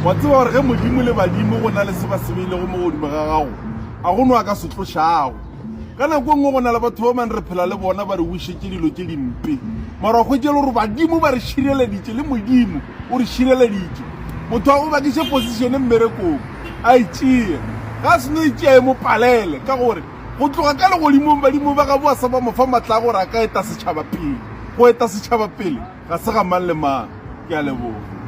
wa tseba gore ge modimo le badimo go na le se ba sebile go mo godimo ga gago a go no a ka se tloshago ka nako nngwe go na le batho ba mang re phela le bona ba re wishetse dilo tse dimpe mara go tšele gore badimo ba re šireleditše le modimo o re šireleditše motho wa go bakiše position mmerekong a itšee ga se no itšee mo palele ka gore go tloga ka legodimong badimo ba ga boa sa ba mofa matla gore a ka eta setšhaba pele go eta setšhaba pele ga se ga mang le mang ke a leboga